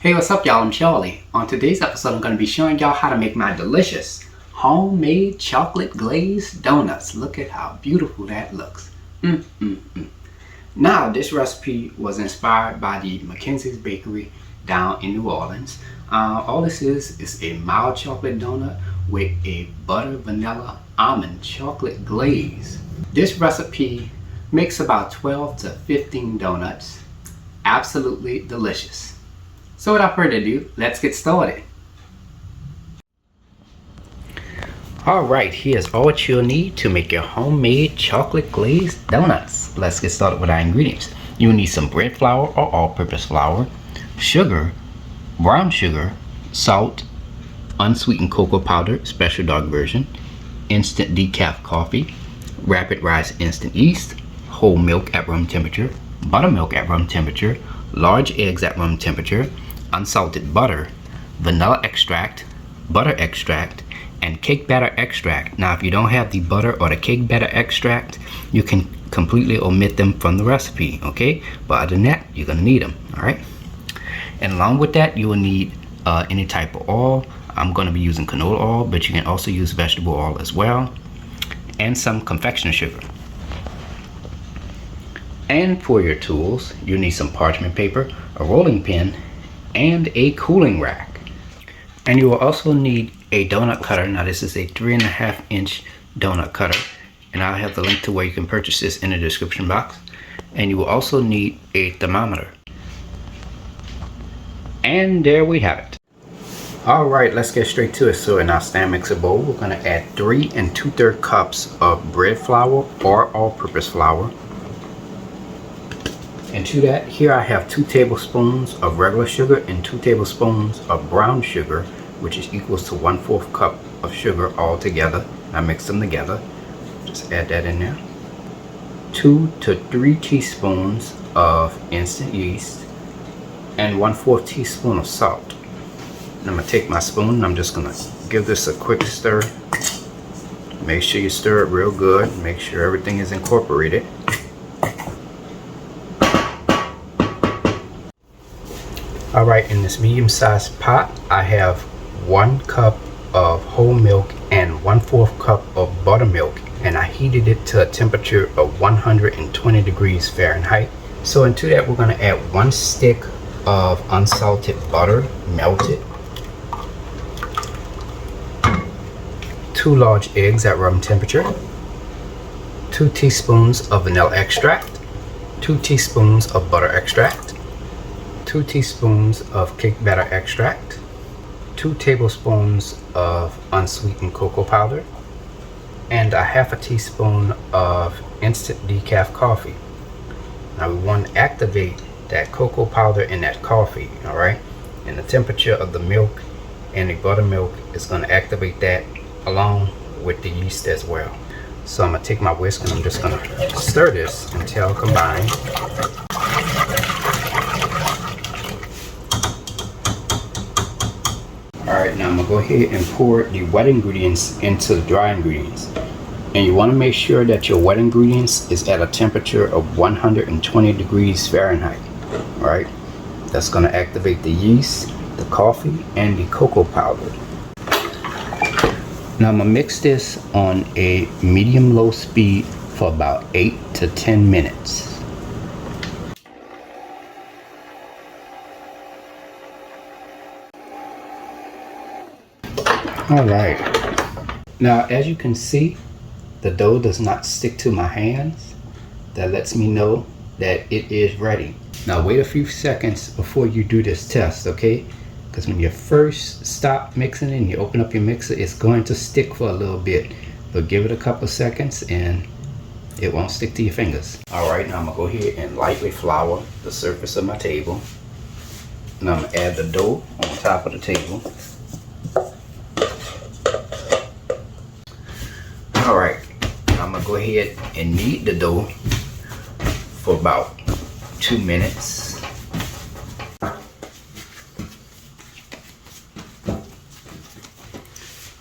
Hey, what's up y'all? I'm Charlie. On today's episode, I'm going to be showing y'all how to make my delicious homemade chocolate glazed donuts. Look at how beautiful that looks. Now, this recipe was inspired by the Mc Kenzie's bakery down in New Orleans. All this is a mild chocolate donut with a butter vanilla almond chocolate glaze. This recipe makes about 12 to 15 donuts. Absolutely delicious. So without further ado, let's get started. Alright, here's all what you'll need to make your homemade chocolate glazed donuts. Let's get started with our ingredients. You'll need some bread flour or all-purpose flour, sugar, brown sugar, salt, unsweetened cocoa powder, special dark version, instant decaf coffee, rapid rise instant yeast, whole milk at room temperature, buttermilk at room temperature, large eggs at room temperature, unsalted butter, vanilla extract, butter extract, and cake batter extract. Now, if you don't have the butter or the cake batter extract, you can completely omit them from the recipe, okay? But other than that, you're gonna need them, all right? And along with that, you will need any type of oil. I'm gonna be using canola oil, but you can also use vegetable oil as well, and some confectioner sugar. And for your tools, you need some parchment paper, a rolling pin, and a cooling rack. And you will also need a donut cutter. Now this is a 3.5 inch donut cutter, and I'll have the link to where you can purchase this in the description box. And you will also need a thermometer. And there we have it. All right, let's get straight to it. So in our stand mixer bowl, we're gonna add 3 2/3 cups of bread flour or all-purpose flour. And to that, here I have 2 tablespoons of regular sugar and 2 tablespoons of brown sugar, which is equals to 1/4 cup of sugar all together. I mix them together. Just add that in there. 2 to 3 teaspoons of instant yeast and 1/4 teaspoon of salt. And I'm gonna take my spoon and I'm just gonna give this a quick stir. Make sure you stir it real good. Make sure everything is incorporated. Alright, in this medium-sized pot, I have 1 cup of whole milk and 1/4 cup of buttermilk, and I heated it to a temperature of 120 degrees Fahrenheit. So into that, we're going to add 1 stick of unsalted butter, melted, 2 large eggs at room temperature, 2 teaspoons of vanilla extract, 2 teaspoons of butter extract, 2 teaspoons of cake batter extract, 2 tablespoons of unsweetened cocoa powder, and a 1/2 teaspoon of instant decaf coffee. Now we want to activate that cocoa powder in that coffee, all right? And the temperature of the milk and the buttermilk is going to activate that along with the yeast as well. So I'm going to take my whisk and I'm just going to stir this until combined. Alright, now I'm going to go ahead and pour the wet ingredients into the dry ingredients. And you want to make sure that your wet ingredients is at a temperature of 120 degrees Fahrenheit. Alright, that's going to activate the yeast, the coffee, and the cocoa powder. Now I'm going to mix this on a medium-low speed for about 8 to 10 minutes. Alright, now as you can see, the dough does not stick to my hands. That lets me know that it is ready. Now wait a few seconds before you do this test, okay? Because when you first stop mixing and you open up your mixer, it's going to stick for a little bit. But give it a couple seconds and it won't stick to your fingers. Alright, now I'm going to go ahead and lightly flour the surface of my table. And I'm going to add the dough on top of the table. Alright, I'm going to go ahead and knead the dough for about 2 minutes.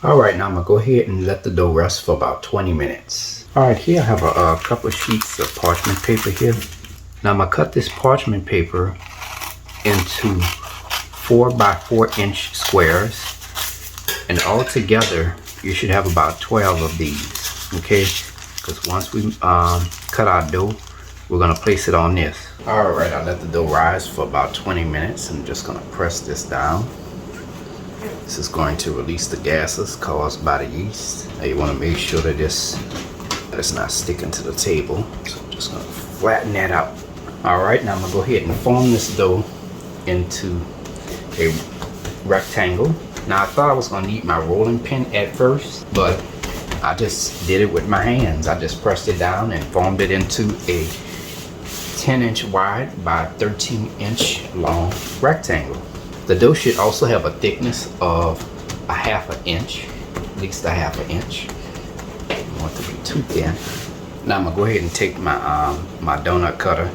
Alright, now I'm going to go ahead and let the dough rest for about 20 minutes. Alright, here I have a couple of sheets of parchment paper here. Now I'm going to cut this parchment paper into 4x4 inch squares, and all together you should have about 12 of these, okay? Because once we cut our dough, we're gonna place it on this. All right, I let the dough rise for about 20 minutes. I'm just gonna press this down. This is going to release the gases caused by the yeast. Now you wanna make sure that it's not sticking to the table. So I'm just gonna flatten that out. All right, now I'm gonna go ahead and form this dough into a rectangle. Now I thought I was gonna need my rolling pin at first, but I just did it with my hands. I just pressed it down and formed it into a 10-inch wide by 13-inch long rectangle. The dough should also have a thickness of a 1/2 inch, at least a 1/2 inch. I don't want it to be too thin. Now I'm gonna go ahead and take my my donut cutter,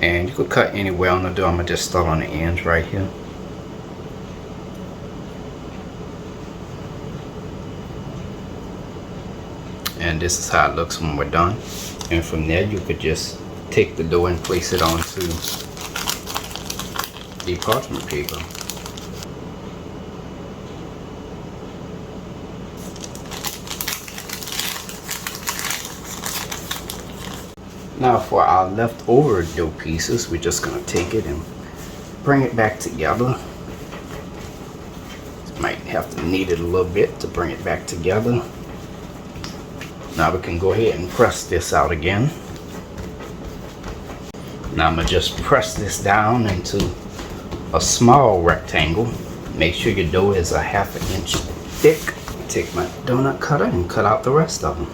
and you could cut anywhere on the dough. I'm gonna just start on the ends right here. And this is how it looks when we're done. And from there you could just take the dough and place it onto the parchment paper. Now for our leftover dough pieces, we're just gonna take it and bring it back together. Might have to knead it a little bit to bring it back together. Now we can go ahead and press this out again. Now I'm gonna just press this down into a small rectangle. Make sure your dough is a 1/2 inch thick. Take my donut cutter and cut out the rest of them.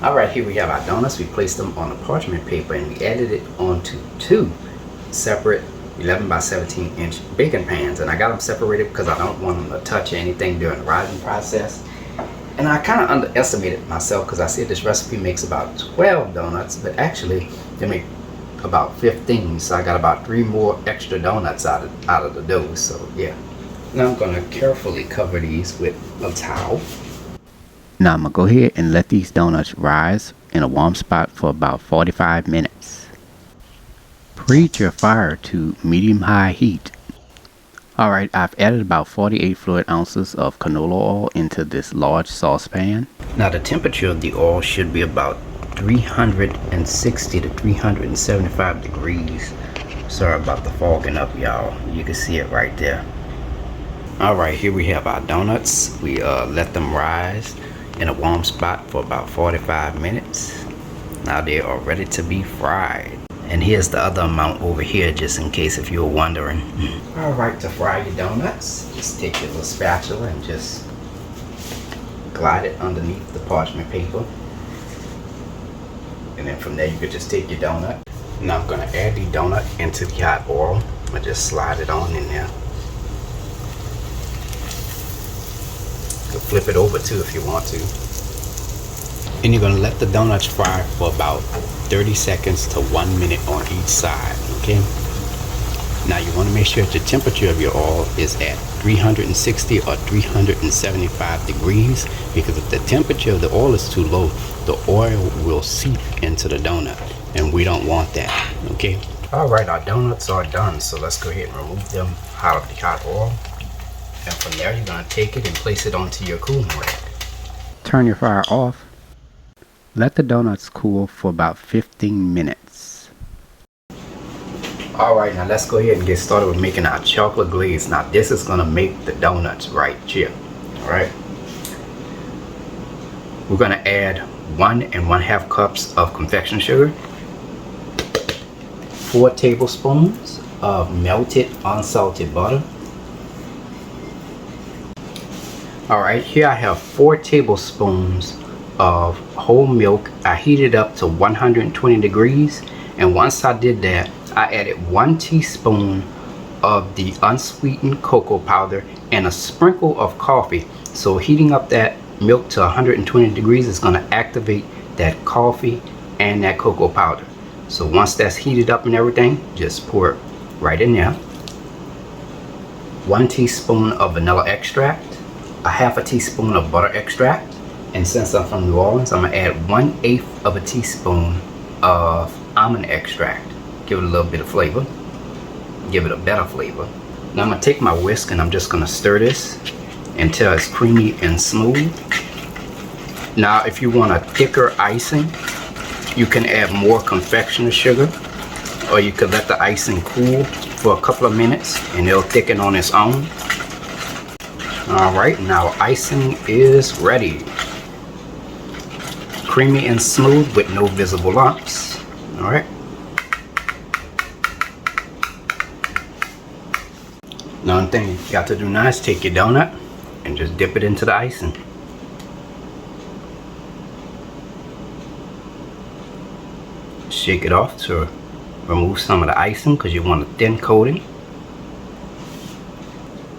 Alright, here we have our donuts. We placed them on a parchment paper and we added it onto 2 separate 11x17-inch baking pans. And I got them separated because I don't want them to touch anything during the rising process. And I kind of underestimated myself because I said this recipe makes about 12 donuts, but actually they make about 15. So I got about 3 more extra donuts out of the dough. So yeah. Now I'm going to carefully cover these with a towel. Now I'm going to go ahead and let these donuts rise in a warm spot for about 45 minutes. Preheat your fire to medium-high heat. Alright, I've added about 48 fluid ounces of canola oil into this large saucepan. Now the temperature of the oil should be about 360 to 375 degrees. Sorry about the fogging up, y'all. You can see it right there. Alright, here we have our donuts. We let them rise in a warm spot for about 45 minutes. Now they are ready to be fried. And here's the other amount over here, just in case if you were wondering. Alright, to fry your donuts, just take your little spatula and just glide it underneath the parchment paper. And then from there you could just take your donut. Now I'm going to add the donut into the hot oil. I'm going to just slide it on in there. You can flip it over too if you want to. And you're going to let the donuts fry for about 30 seconds to 1 minute on each side, okay? Now you want to make sure that the temperature of your oil is at 360 or 375 degrees, because if the temperature of the oil is too low, the oil will seep into the donut, and we don't want that, okay? Alright, our donuts are done, so let's go ahead and remove them out of the hot oil. And from there you're going to take it and place it onto your cooling rack. Turn your fire off. Let the donuts cool for about 15 minutes. Alright, now let's go ahead and get started with making our chocolate glaze. Now this is going to make the donuts right here. Alright. We're going to add 1 1/2 cups of confection sugar. 4 tablespoons of melted unsalted butter. Alright, here I have 4 tablespoons of whole milk. I heated up to 120 degrees, and once I did that, I added 1 teaspoon of the unsweetened cocoa powder and a sprinkle of coffee. So heating up that milk to 120 degrees is going to activate that coffee and that cocoa powder. So once that's heated up and everything, just pour it right in there. 1 teaspoon of vanilla extract, a 1/2 teaspoon of butter extract. And since I'm from New Orleans, I'm going to add 1/8 of a teaspoon of almond extract. Give it a little bit of flavor. Give it a better flavor. Now I'm going to take my whisk and I'm just going to stir this until it's creamy and smooth. Now if you want a thicker icing, you can add more confectioner sugar, or you could let the icing cool for a couple of minutes and it'll thicken on its own. Alright, now icing is ready. Creamy and smooth with no visible lumps. Alright. Now one thing you got to do now is take your donut and just dip it into the icing. Shake it off to remove some of the icing because you want a thin coating.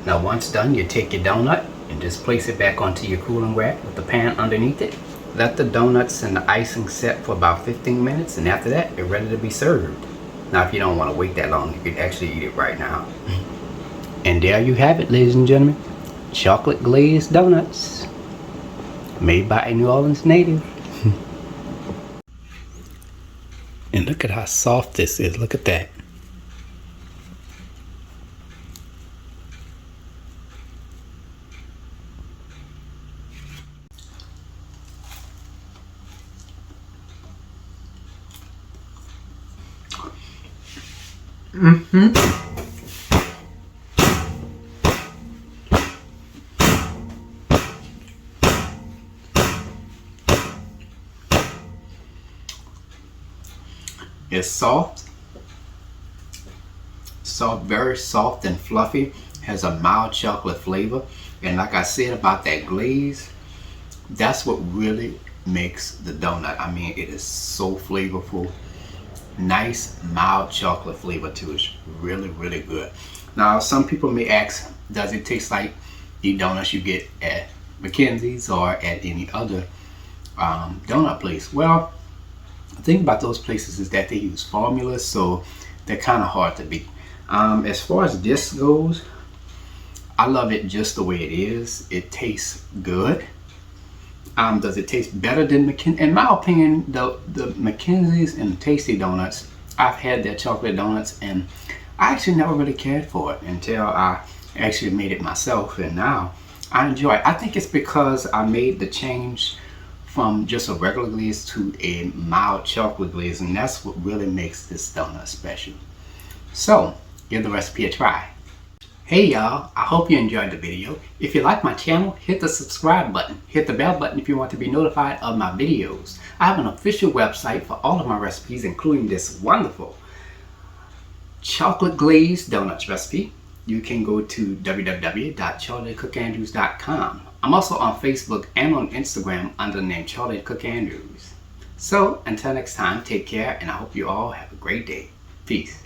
Now once done, you take your donut and just place it back onto your cooling rack with the pan underneath it. Let the donuts and the icing set for about 15 minutes, and after that you're ready to be served. Now if you don't want to wait that long, you can actually eat it right now. And there you have it, ladies and gentlemen. Chocolate glazed donuts. Made by a New Orleans native. And look at how soft this is. Look at that. It's soft, very soft and fluffy. Has a mild chocolate flavor, and like I said about that glaze, that's what really makes the donut. I mean, it is so flavorful. Nice mild chocolate flavor too. It's really, really good. Now some people may ask, does it taste like the donuts you get at Mc Kenzie's or at any other donut place? Well, the thing about those places is that they use formulas, so they're kind of hard to beat. As far as this goes, I love it just the way it is. It tastes good. Does it taste better than Mc Kenzie? In my opinion, the Mc Kenzie's and the Tasty Donuts, I've had their chocolate donuts and I actually never really cared for it until I actually made it myself, and now I enjoy it. I think it's because I made the change from just a regular glaze to a mild chocolate glaze, and that's what really makes this donut special. So give the recipe a try. Hey y'all, I hope you enjoyed the video. If you like my channel, hit the subscribe button. Hit the bell button if you want to be notified of my videos. I have an official website for all of my recipes, including this wonderful chocolate glazed donuts recipe. You can go to www.charliethecookandrews.com. I'm also on Facebook and on Instagram under the name Charlie Cook Andrews. So until next time, take care, and I hope you all have a great day. Peace.